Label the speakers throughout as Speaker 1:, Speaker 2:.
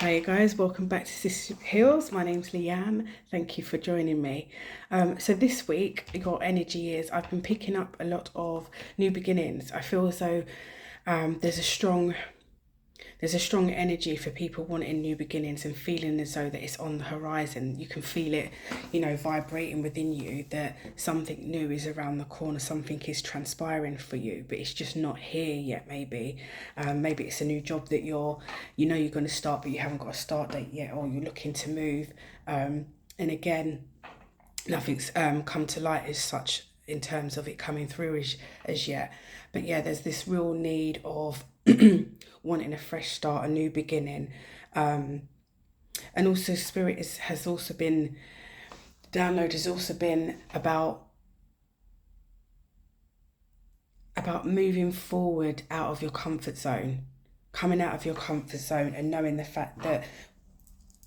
Speaker 1: Hi guys, welcome back to Sistershipheals. My name's Leanne. Thank you for joining me. So this week, your energy is I've been picking up a lot of new beginnings. I feel as though there's a strong energy for people wanting new beginnings and feeling as though that it's on the horizon. You can feel it, vibrating within you that something new is around the corner, something is transpiring for you, but it's just not here yet. Maybe it's a new job that you're going to start, but you haven't got a start date yet, or you're looking to move. And again, nothing's come to light as such in terms of it coming through as yet. But yeah, there's this real need of wanting a fresh start, a new beginning. And also spirit has also been, download has also been about moving forward out of your comfort zone, coming out of your comfort zone and knowing the fact that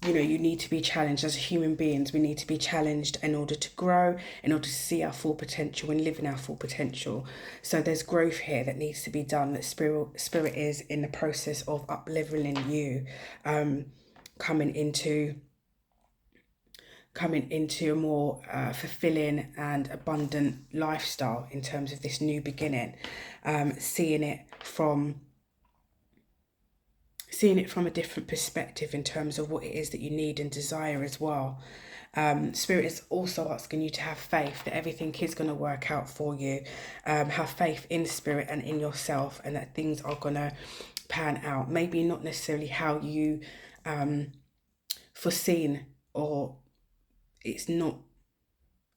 Speaker 1: you need to be challenged. As human beings, we need to be challenged in order to grow, in order to see our full potential and live in our full potential. So there's growth here that needs to be done, that spirit is in the process of up-leveling you, coming into a more fulfilling and abundant lifestyle in terms of this new beginning, seeing it from a different perspective in terms of what it is that you need and desire as well. Spirit is also asking you to have faith that everything is going to work out for you. Have faith in spirit and in yourself, and that things are going to pan out. Maybe not necessarily how you foreseen, or it's not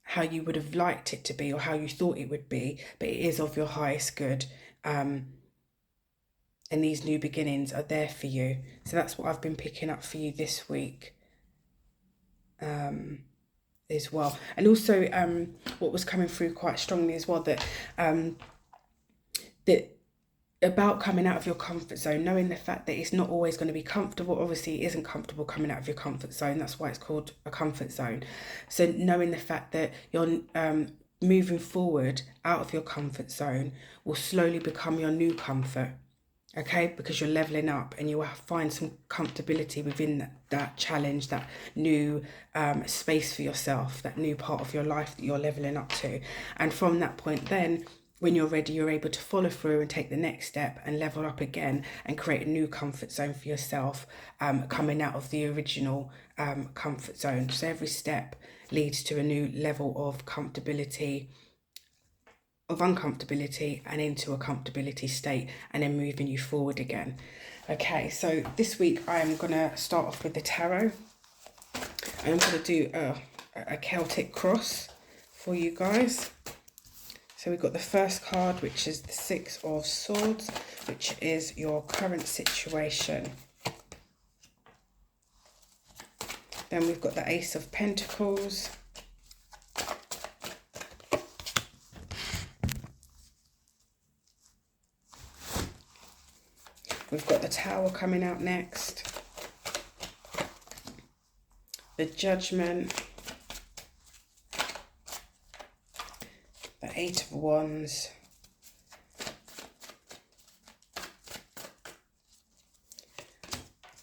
Speaker 1: how you would have liked it to be or how you thought it would be, but it is of your highest good. And these new beginnings are there for you. So that's what I've been picking up for you this week as well. And also what was coming through quite strongly as well, that about coming out of your comfort zone, knowing the fact that it's not always going to be comfortable. Obviously, it isn't comfortable coming out of your comfort zone. That's why it's called a comfort zone. So knowing the fact that you're moving forward out of your comfort zone will slowly become your new comfort. Okay, because you're leveling up and you will find some comfortability within that challenge, that new space for yourself, that new part of your life that you're leveling up to. And from that point then, when you're ready, you're able to follow through and take the next step and level up again and create a new comfort zone for yourself, coming out of the original comfort zone. So every step leads to a new level of comfortability, of uncomfortability, and into a comfortability state, and then moving you forward again. Okay, so this week I'm going to start off with the tarot, and I'm going to do a Celtic cross for you guys. So we've got the first card, which is the Six of Swords, which is your current situation. Then we've got the Ace of Pentacles. We've got the Tower coming out next. The Judgment. The Eight of Wands.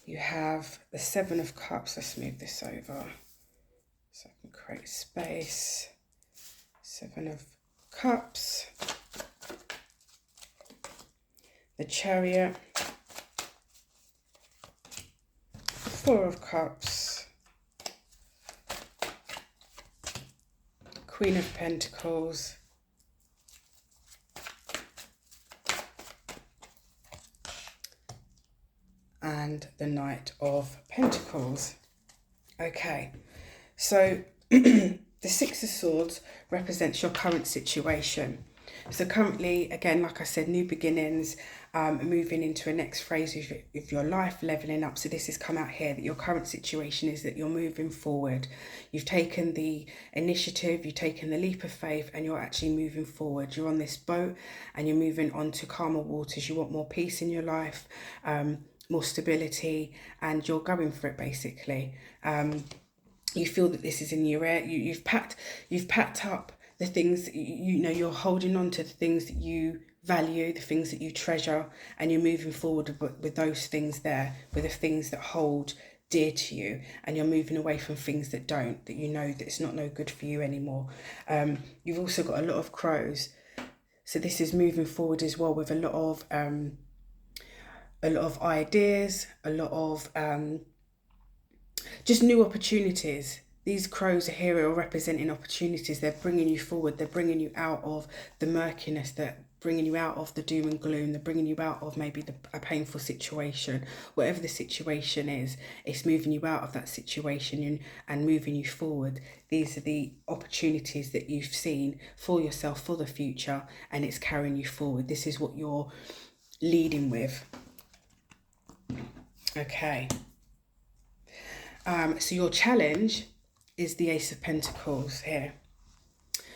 Speaker 1: You have the Seven of Cups. Let's move this over so I can create space. Seven of Cups. The Chariot. Four of Cups. Queen of Pentacles. And the Knight of Pentacles. Okay, so the Six of Swords represents your current situation. So currently, again, like I said, new beginnings, moving into a next phase of your life, leveling up. So this has come out here, that your current situation is that you're moving forward. You've taken the initiative, you've taken the leap of faith, and you're actually moving forward. You're on this boat and you're moving on to calmer waters. You want more peace in your life, more stability, and you're going for it basically. You feel that this is in your air. You've packed up the things, you're holding on to the things that you value, the things that you treasure, and you're moving forward with those things there, with the things that hold dear to you, and you're moving away from things that don't, that you know that it's not no good for you anymore. You've also got a lot of crows, so this is moving forward as well with a lot of ideas, a lot of just new opportunities. These crows are here are representing opportunities. They're bringing you forward. They're bringing you out of the murkiness. They're bringing you out of the doom and gloom. They're bringing you out of maybe a painful situation. Whatever the situation is, it's moving you out of that situation and moving you forward. These are the opportunities that you've seen for yourself, for the future, and it's carrying you forward. This is what you're leading with. Okay. So your challenge is the Ace of Pentacles here.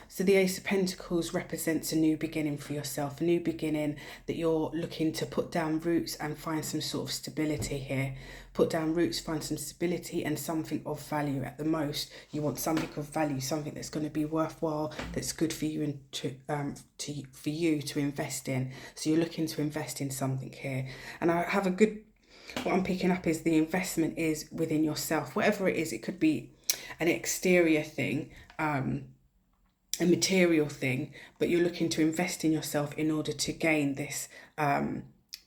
Speaker 1: So the Ace of Pentacles represents a new beginning for yourself, a new beginning that you're looking to put down roots and find some sort of stability here. Put down roots, find some stability and something of value at the most. You want something of value, something that's going to be worthwhile, that's good for you and for you to invest in. So you're looking to invest in something here. And I have what I'm picking up is the investment is within yourself. Whatever it is, it could be an exterior thing, a material thing, but you're looking to invest in yourself in order to gain this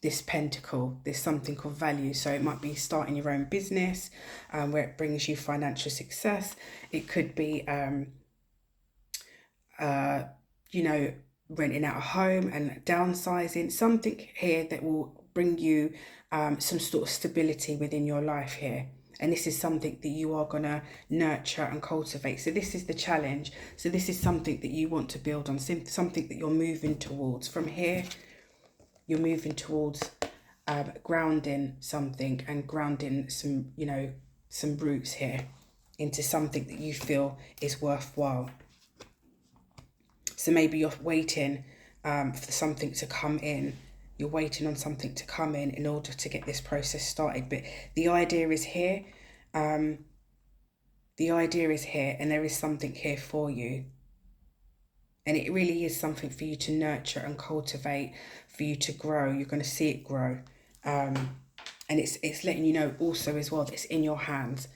Speaker 1: this pentacle, this something of value. So it might be starting your own business where it brings you financial success. It could be renting out a home and downsizing, something here that will bring you some sort of stability within your life here. And this is something that you are going to nurture and cultivate. So this is the challenge. So this is something that you want to build on, something that you're moving towards. From here, you're moving towards grounding something and grounding some roots here into something that you feel is worthwhile. So maybe you're waiting for something to come in. You're waiting on something to come in order to get this process started. But the idea is here. The idea is here, and there is something here for you. And it really is something for you to nurture and cultivate, for you to grow. You're going to see it grow. And it's letting you know also as well that it's in your hands.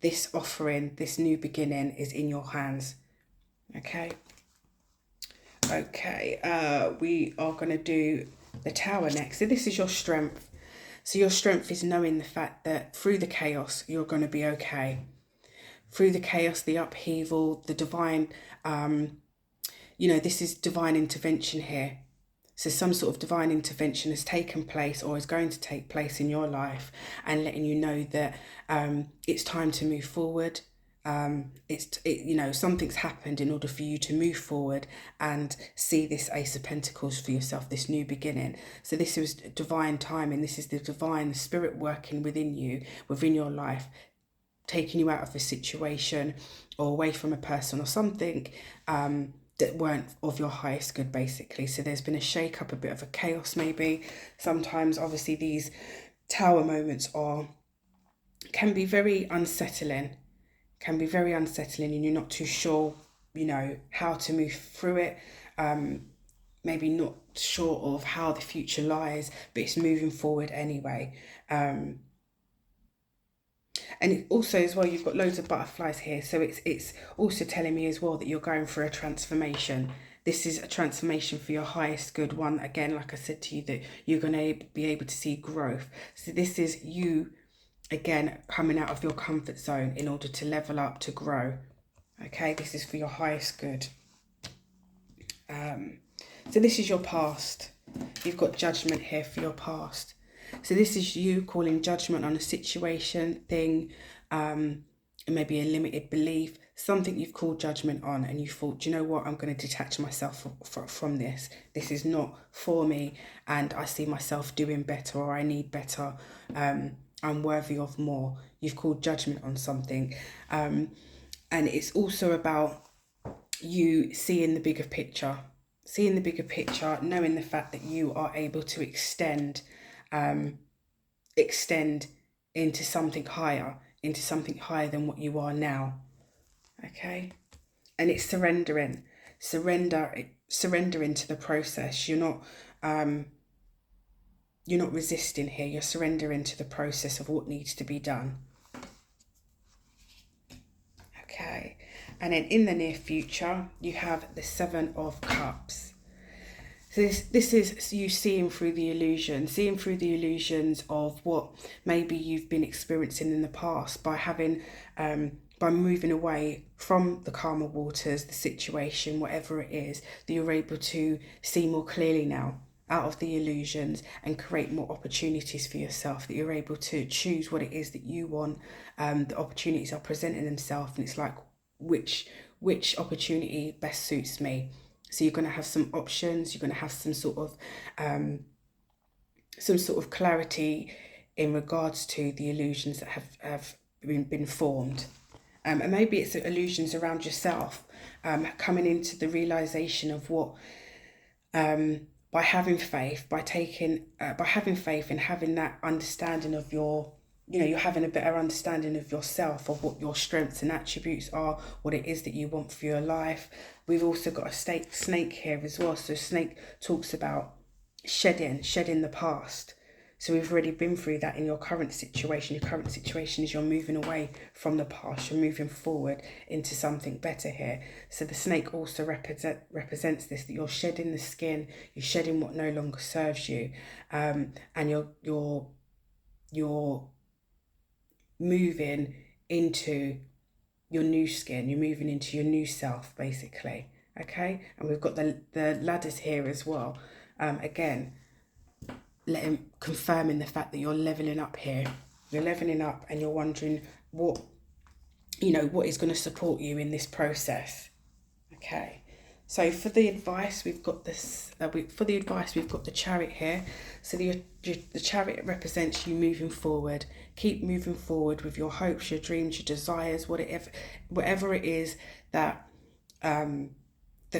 Speaker 1: This offering, this new beginning is in your hands. Okay. Okay. We are going to do the Tower next. So this is your strength. So your strength is knowing the fact that through the chaos, you're going to be okay. Through the chaos, the upheaval, the divine, this is divine intervention here. So some sort of divine intervention has taken place or is going to take place in your life and letting you know that it's time to move forward. Something's happened in order for you to move forward and see this Ace of Pentacles for yourself, this new beginning. So this is divine timing. This is the divine spirit working within you, within your life, taking you out of a situation or away from a person or something that weren't of your highest good, basically. So there's been a shake up, a bit of a chaos maybe. Sometimes obviously these Tower moments can be very unsettling. And you're not too sure, how to move through it. Maybe not sure of how the future lies, but it's moving forward anyway. And it also as well, you've got loads of butterflies here. So it's also telling me as well that you're going through a transformation. This is a transformation for your highest good. One, again, like I said to you, that you're going to be able to see growth. So this is you, again, coming out of your comfort zone in order to level up, to grow. Okay, this is for your highest good. So this is your past. You've got judgment here for your past. So this is you calling judgment on a situation, thing, maybe a limited belief, something you've called judgment on and you thought, you know what, I'm going to detach myself from this. This is not for me and I see myself doing better or I need better. I'm worthy of more. You've called judgment on something. And it's also about you seeing the bigger picture, knowing the fact that you are able to extend into something higher than what you are now. Okay. And it's surrendering. Surrender surrendering to the process. You're not resisting here. You're surrendering to the process of what needs to be done. Okay. And then in the near future, you have the Seven of Cups. So this is you seeing through the illusions of what maybe you've been experiencing in the past by moving away from the calmer waters, the situation, whatever it is, that you're able to see more clearly now out of the illusions and create more opportunities for yourself, that you're able to choose what it is that you want. The opportunities are presenting themselves, and it's like, which opportunity best suits me. So you're going to have some options. You're going to have some sort of clarity in regards to the illusions that have been formed. And maybe it's illusions around yourself, coming into the realization of what, by having faith and having that understanding of you're having a better understanding of yourself, of what your strengths and attributes are, what it is that you want for your life. We've also got a snake here as well. So snake talks about shedding the past. So we've already been through that in your current situation. Your current situation is you're moving away from the past. You're moving forward into something better here. So the snake also represents this, that you're shedding the skin. You're shedding what no longer serves you, and you're moving into your new skin. You're moving into your new self, basically. Okay, and we've got the ladders here as well. Again, confirming the fact that you're leveling up here. You're leveling up, and you're wondering what is going to support you in this process. Okay. So for the advice, we've got this. We've got the Chariot here. So the Chariot represents you moving forward. Keep moving forward with your hopes, your dreams, your desires, whatever it is that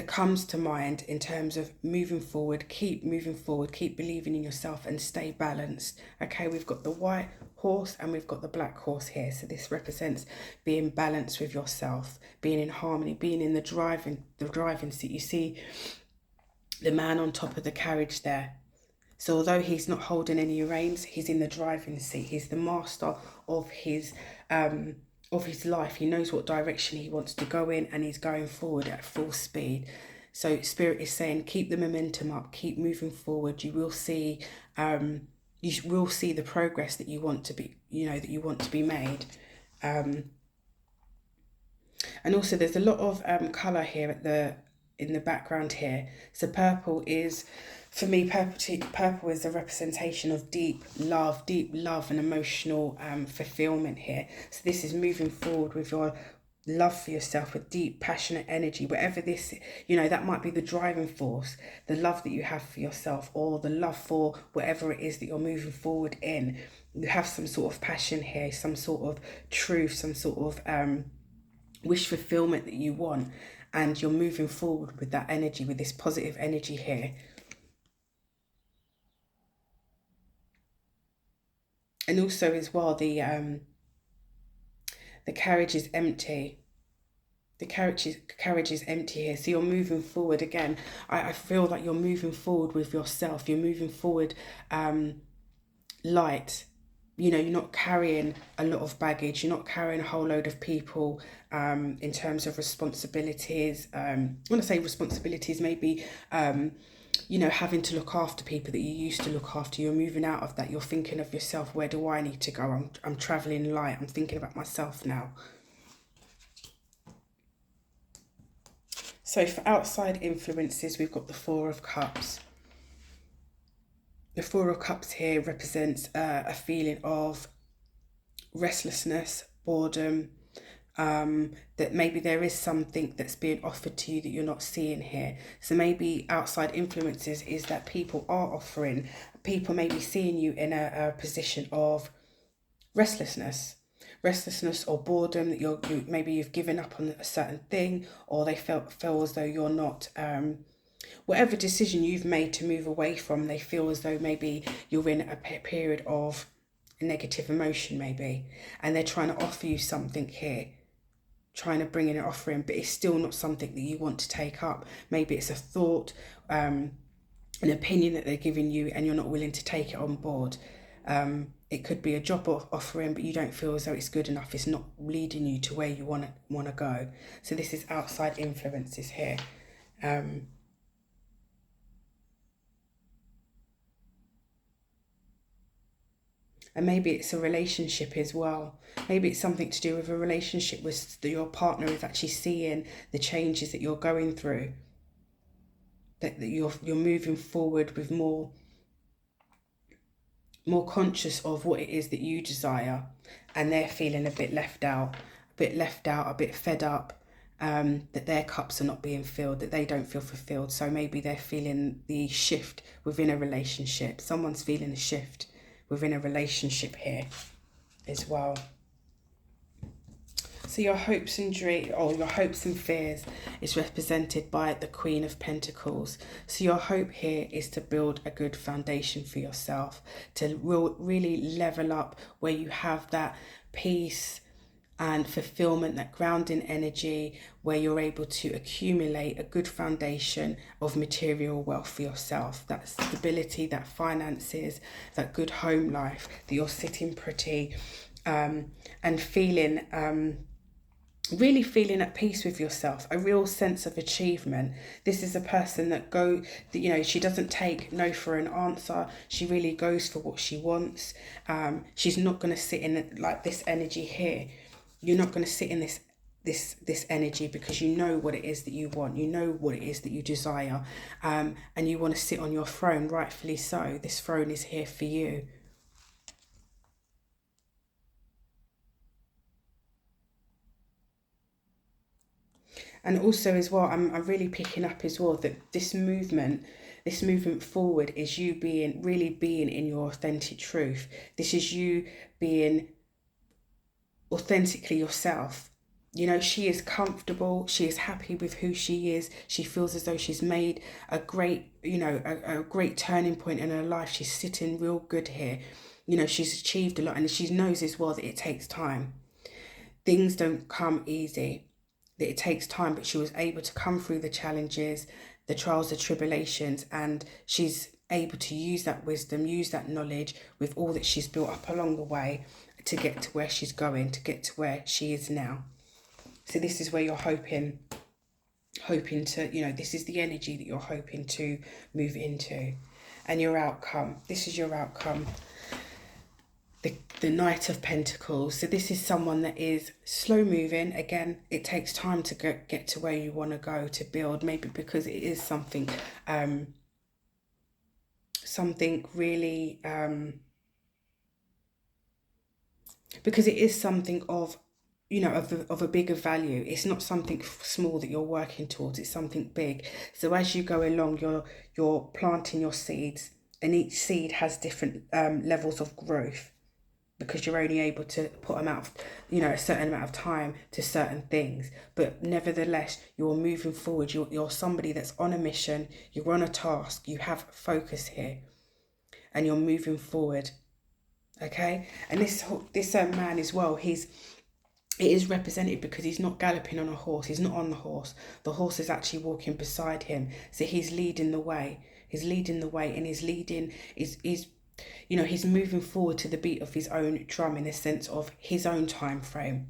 Speaker 1: comes to mind in terms of moving forward. Keep moving forward. Keep believing in yourself and stay balanced. Okay, we've got the white horse and we've got the black horse here. So this represents being balanced with yourself, being in harmony, being in the driving seat. You see the man on top of the carriage there. So although he's not holding any reins, he's in the driving seat. He's the master of his life. He knows what direction he wants to go in, and he's going forward at full speed. So Spirit is saying, keep the momentum up, keep moving forward. You will see the progress that you want to be made. And also there's a lot of colour here in the background here. So purple is, for me, purple is a representation of deep love and emotional fulfillment here. So this is moving forward with your love for yourself, with deep, passionate energy. Whatever this, that might be the driving force, the love that you have for yourself, or the love for whatever it is that you're moving forward in. You have some sort of passion here, some sort of truth, some sort of wish fulfillment that you want. And you're moving forward with that energy, with this positive energy here. And also as well, the carriage is empty. The carriage is empty here. So you're moving forward again. I feel like you're moving forward with yourself. You're moving forward light. You're not carrying a lot of baggage. You're not carrying a whole load of people in terms of responsibilities. When I say responsibilities, maybe having to look after people that you used to look after. You're moving out of that. You're thinking of yourself. Where do I need to go? I'm traveling light. I'm thinking about myself now. So for outside influences, we've got the Four of Cups. The Four of Cups here represents a feeling of restlessness, boredom, that maybe there is something that's being offered to you that you're not seeing here. So maybe outside influences is that people may be seeing you in a position of restlessness or boredom, that maybe you've given up on a certain thing, or they feel as though you're not, whatever decision you've made to move away from, they feel as though maybe you're in a period of negative emotion maybe, and they're trying to offer you something here. trying to bring in an offering, but it's still not something that you want to take up. Maybe it's a thought, an opinion that they're giving you, and you're not willing to take it on board. It could be a job offering, but you don't feel as though it's good enough. It's not leading you to where you want to go. So this is outside influences here. And maybe it's a relationship as well. Maybe it's something to do with a relationship with your partner is actually seeing the changes that you're going through. That you're moving forward with more conscious of what it is that you desire, and they're feeling a bit left out, a bit fed up, that their cups are not being filled, that they don't feel fulfilled. So maybe they're feeling the shift within a relationship. Someone's feeling a shift within a relationship here as well. So your hopes and your hopes and fears is represented by the Queen of Pentacles. So your hope here is to build a good foundation for yourself, to really level up where you have that peace and fulfillment, that grounding energy, where you're able to accumulate a good foundation of material wealth for yourself, that stability, that finances, that good home life, that you're sitting pretty and feeling really feeling at peace with yourself, a real sense of achievement. This is a person that she doesn't take no for an answer. She really goes for what she wants. She's not going to sit in like this energy here. You're not going to sit in this energy because you know what it is that you want. You know what it is that you desire, and you want to sit on your throne, rightfully so. This throne is here for you. And also as well, I'm really picking up as well that this movement forward is you really being in your authentic truth. This is you being authentically yourself. She is comfortable. She is happy with who she is. She feels as though she's made a great, a great turning point in her life. She's sitting real good here. She's achieved a lot, and she knows as well that it takes time. Things don't come easy. That it takes time, but she was able to come through the challenges, the trials, the tribulations, and she's able to use that wisdom, use that knowledge with all that she's built up along the way to get to where she's going, to get to where she is now. So this is where you're hoping to, this is the energy that you're hoping to move into. And your outcome, this is your outcome. The Knight of Pentacles. So this is someone that is slow moving. Again, it takes time to get to where you want to go, to build, maybe because it is something really because it is something of of a bigger value. It's not something small that you're working towards, it's something big. So as you go along, you're planting your seeds, and each seed has different levels of growth, because you're only able to put them out, a certain amount of time to certain things. But nevertheless, you're moving forward. You're somebody that's on a mission. You're on a task. You have focus here, and you're moving forward. Okay, and this man as well. It is represented because he's not galloping on a horse. He's not on the horse. The horse is actually walking beside him. So he's leading the way. He's leading the way, and he's moving forward to the beat of his own drum, in the sense of his own time frame.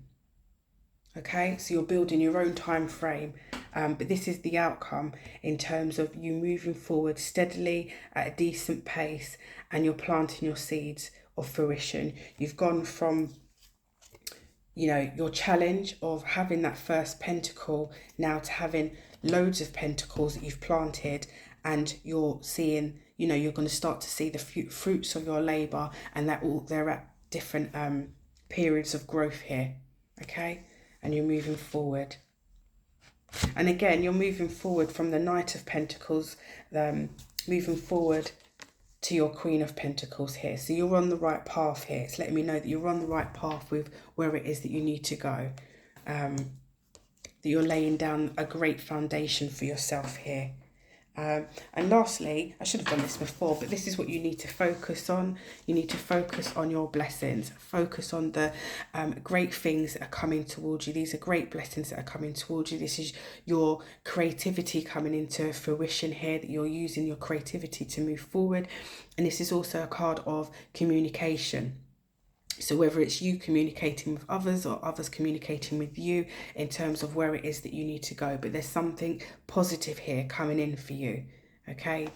Speaker 1: Okay, so you're building your own time frame, but this is the outcome in terms of you moving forward steadily at a decent pace, and you're planting your seeds of fruition. You've gone from your challenge of having that first pentacle now to having loads of pentacles that you've planted, and you're seeing, you're going to start to see the fruits of your labour, and they're at different periods of growth here. Okay, and you're moving forward. And again, you're moving forward from the Knight of Pentacles, moving forward to your Queen of Pentacles here. So you're on the right path here. It's letting me know that you're on the right path with where it is that you need to go. That you're laying down a great foundation for yourself here. And lastly, I should have done this before, but this is what you need to focus on. You need to focus on your blessings. Focus on the great things that are coming towards you. These are great blessings that are coming towards you. This is your creativity coming into fruition here, that you're using your creativity to move forward. And this is also a card of communication. So whether it's you communicating with others or others communicating with you in terms of where it is that you need to go. But there's something positive here coming in for you, okay,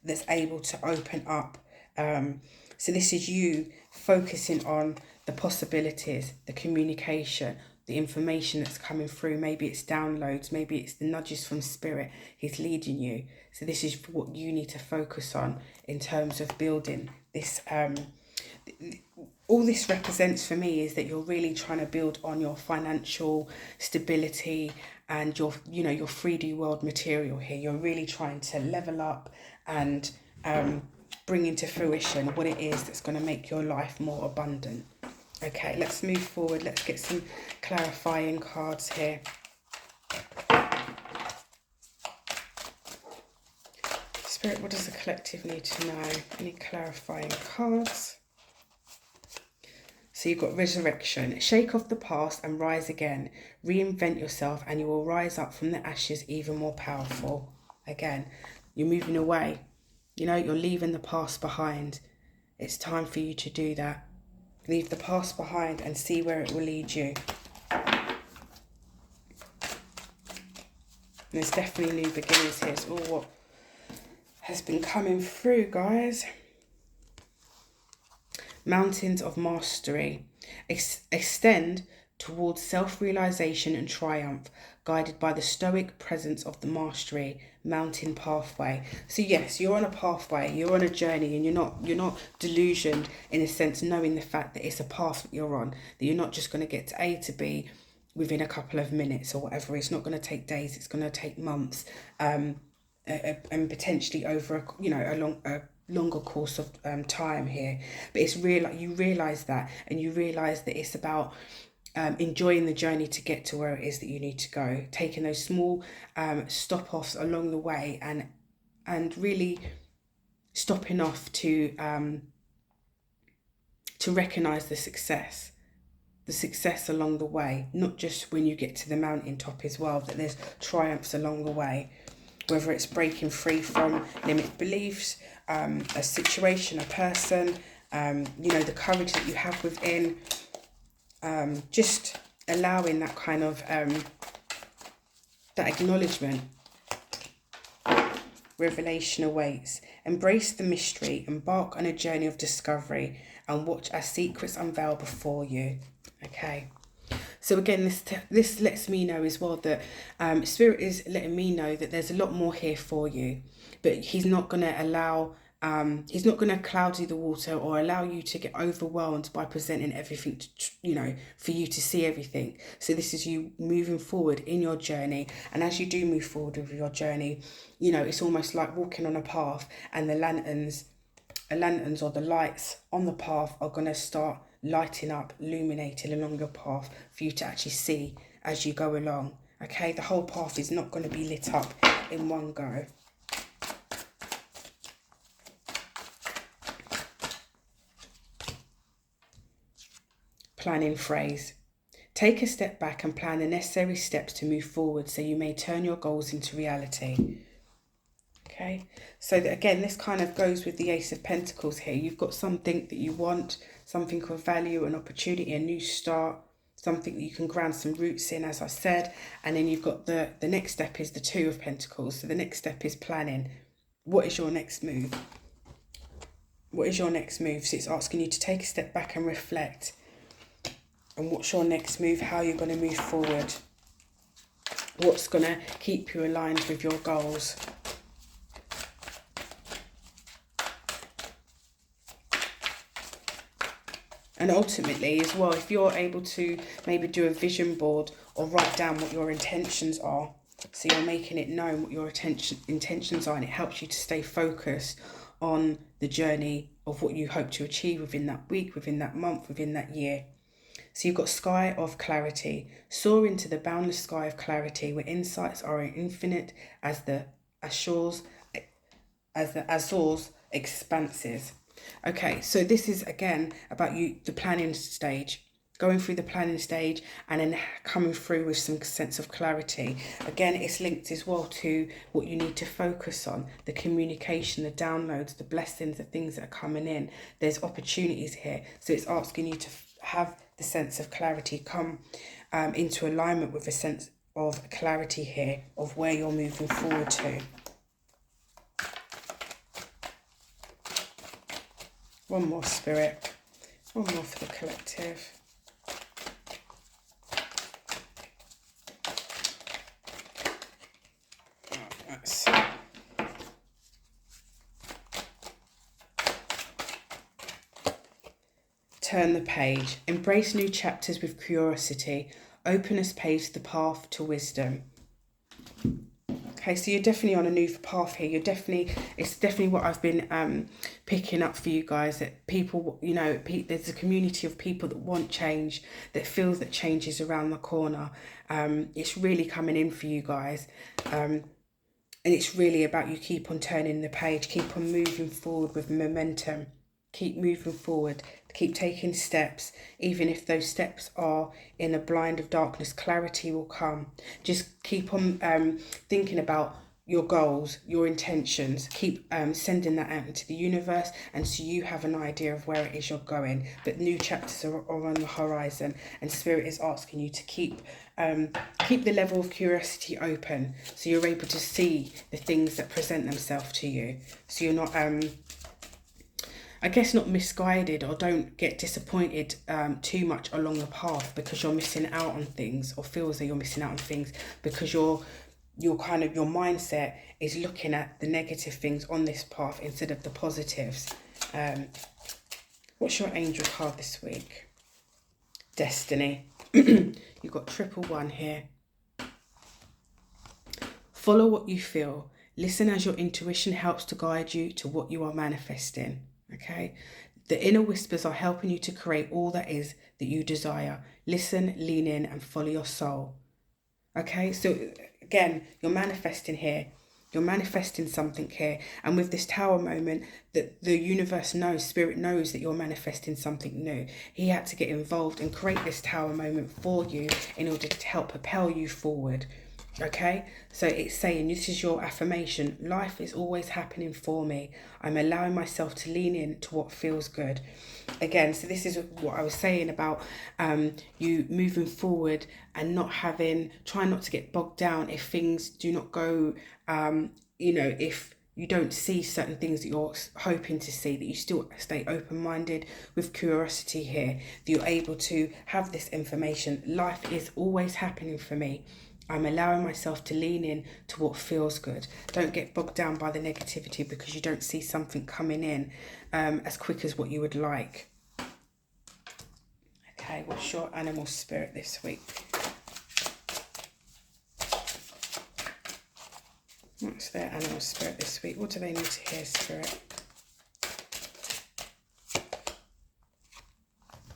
Speaker 1: that's able to open up. So this is you focusing on the possibilities, the communication, the information that's coming through. Maybe it's downloads, maybe it's the nudges from spirit. He's leading you. So this is what you need to focus on in terms of building this. All this represents for me is that you're really trying to build on your financial stability and your 3D world material here. You're really trying to level up and bring into fruition what it is that's going to make your life more abundant. Okay, let's move forward. Let's get some clarifying cards here. Spirit, what does the collective need to know? Any clarifying cards? So you've got resurrection. Shake off the past and rise again. Reinvent yourself and you will rise up from the ashes even more powerful. Again, you're moving away. You're leaving the past behind. It's time for you to do that. Leave the past behind and see where it will lead you. There's definitely new beginnings here. It's all what has been coming through, guys. Mountains of mastery. Extend towards self-realization and triumph, guided by the stoic presence of the mastery mountain pathway. So yes, you're on a pathway, you're on a journey, and you're not delusioned in a sense, knowing the fact that it's a path that you're on, that you're not just going to get to A to B within a couple of minutes or whatever. It's not going to take days, it's going to take months, and potentially over a longer course of time here. But it's real, you realize that, and you realize that it's about enjoying the journey to get to where it is that you need to go, taking those small stop-offs along the way, and really stopping off to recognize the success along the way, not just when you get to the mountaintop as well, that there's triumphs along the way, whether it's breaking free from limited beliefs, a situation, a person, the courage that you have within, just allowing that kind of that acknowledgement. Revelation awaits. Embrace the mystery, embark on a journey of discovery, and watch as secrets unveil before you. Okay. So again, this lets me know as well that Spirit is letting me know that there's a lot more here for you, but he's not going to allow, he's not going to cloudy the water or allow you to get overwhelmed by presenting everything, for you to see everything. So this is you moving forward in your journey. And as you do move forward with your journey, it's almost like walking on a path, and the lanterns or the lights on the path are going to start lighting up, illuminating along your path for you to actually see as you go along. Okay, the whole path is not going to be lit up in one go. Planning phrase. Take a step back and plan the necessary steps to move forward so you may turn your goals into reality. Okay, so that, again, this kind of goes with the Ace of Pentacles here. You've got something that you want, something of value, an opportunity, a new start, something that you can ground some roots in, as I said. And then you've got the next step is the Two of Pentacles. So the next step is planning. What is your next move? What is your next move? So it's asking you to take a step back and reflect. And what's your next move? How you're going to move forward? What's going to keep you aligned with your goals? And ultimately as well, if you're able to maybe do a vision board or write down what your intentions are, so you're making it known what your intentions are, and it helps you to stay focused on the journey of what you hope to achieve within that week, within that month, within that year. So you've got Sky of Clarity. Soar into the boundless sky of clarity where insights are infinite as the Azores, as the Azores expanses. Okay, so this is again about you, the planning stage, going through the planning stage and then coming through with some sense of clarity. Again, it's linked as well to what you need to focus on, the communication, the downloads, the blessings, the things that are coming in. There's opportunities here. So it's asking you to have the sense of clarity, come into alignment with a sense of clarity here of where you're moving forward to. One more, Spirit. One more for the collective. Let's turn the page. Embrace new chapters with curiosity. Openness paves the path to wisdom. Okay, so you're definitely on a new path here. It's definitely what I've been picking up for you guys, that people, you know, there's a community of people that want change, that feels that change is around the corner. It's really coming in for you guys. And it's really about you keep on turning the page, keep on moving forward with momentum, keep moving forward, keep taking steps. Even if those steps are in a blind of darkness, clarity will come. Just keep on thinking about your goals, your intentions. Keep sending that out into the universe, and so you have an idea of where it is you're going. But new chapters are on the horizon, and Spirit is asking you to keep the level of curiosity open, so you're able to see the things that present themselves to you. So you're not I guess not misguided, or don't get disappointed too much along the path because you're missing out on things, or feels that you're missing out on things because your mindset is looking at the negative things on this path instead of the positives. What's your angel card this week? Destiny. You've got 111 here. Follow what you feel. Listen as your intuition helps to guide you to what you are manifesting. Okay, the inner whispers are helping you to create all that is that you desire. Listen, lean in, and follow your soul. Okay, so again, you're manifesting here. You're manifesting something here. And with this tower moment, that the universe knows, Spirit knows that you're manifesting something new. He had to get involved and create this tower moment for you in order to help propel you forward. Okay, so it's saying, this is your affirmation: life is always happening for me. I'm allowing myself to lean in to what feels good. Again, so this is what I was saying about you moving forward and trying not to get bogged down if things do not go, if you don't see certain things that you're hoping to see, that you still stay open-minded with curiosity here, that you're able to have this information. Life is always happening for me. I'm allowing myself to lean in to what feels good. Don't get bogged down by the negativity because you don't see something coming in as quick as what you would like. Okay, what's your animal spirit this week? What's their animal spirit this week? What do they need to hear, Spirit?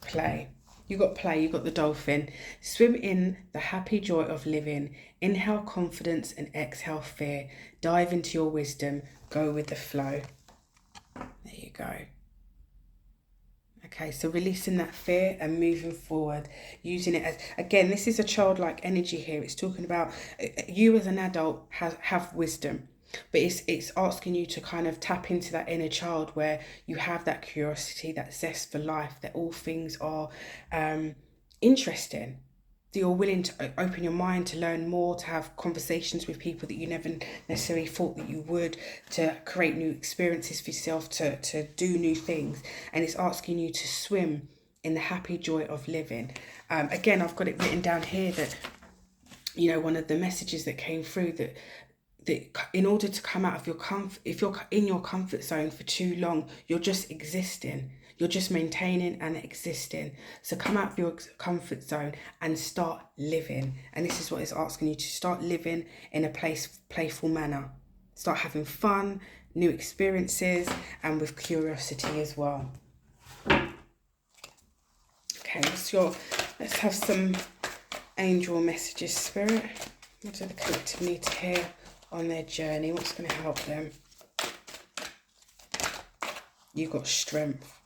Speaker 1: Play. You got play, you got the dolphin. Swim in the happy joy of living. Inhale confidence and exhale fear. Dive into your wisdom. Go with the flow. There you go. Okay, so releasing that fear and moving forward, using it as, again, this is a childlike energy here. It's talking about you as an adult have wisdom. But it's asking you to kind of tap into that inner child where you have that curiosity, that zest for life, that all things are interesting. That you're willing to open your mind to learn more, to have conversations with people that you never necessarily thought that you would, to create new experiences for yourself, to do new things. And it's asking you to swim in the happy joy of living. Again, I've got it written down here that, one of the messages that came through, that in order to come out of your comfort, if you're in your comfort zone for too long, you're just existing. You're just maintaining and existing. So come out of your comfort zone and start living. And this is what it's asking you to: start living in a playful manner. Start having fun, new experiences, and with curiosity as well. Okay, let's have some angel messages, Spirit. What do the collective need to hear on their journey. What's going to help them? You've got strength.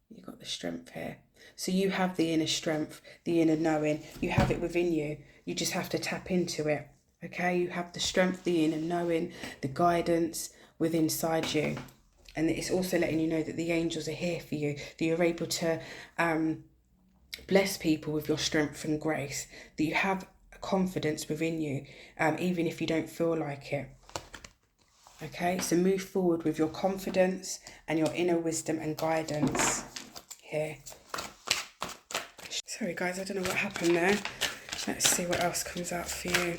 Speaker 1: You've got the strength here. So you have the inner strength, the inner knowing. You have it within you. You just have to tap into it. Okay? You have the strength, the inner knowing, the guidance within inside you. And it's also letting you know that the angels are here for you. That you're able to bless people with your strength and grace. That you have confidence within you, even if you don't feel like it. Okay, so move forward with your confidence and your inner wisdom and guidance here. Sorry guys, I don't know what happened there. Let's see what else comes out for you.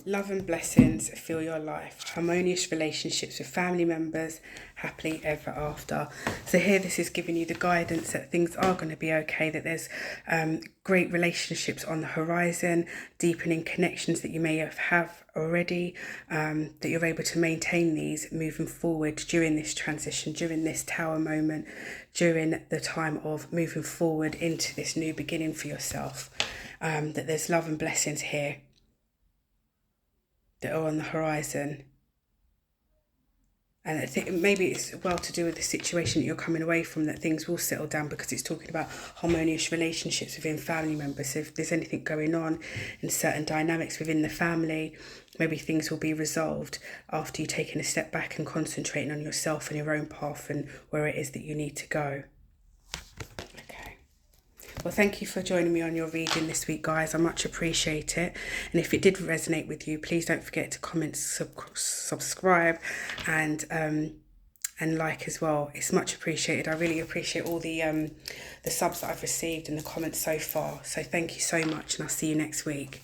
Speaker 1: Love and blessings fill your life. Harmonious relationships with family members, happily ever after. So here this is giving you the guidance that things are going to be okay, that there's great relationships on the horizon, deepening connections that you may have already, that you're able to maintain these moving forward during this transition, during this tower moment, during the time of moving forward into this new beginning for yourself, that there's love and blessings here that are on the horizon. And I think maybe it's well to do with the situation that you're coming away from, that things will settle down, because it's talking about harmonious relationships within family members. So if there's anything going on in certain dynamics within the family, maybe things will be resolved after you've taken a step back and concentrating on yourself and your own path and where it is that you need to go. Well, thank you for joining me on your reading this week, guys. I much appreciate it. And if it did resonate with you, please don't forget to comment, subscribe, and like as well. It's much appreciated. I really appreciate all the subs that I've received and the comments so far. So thank you so much, and I'll see you next week.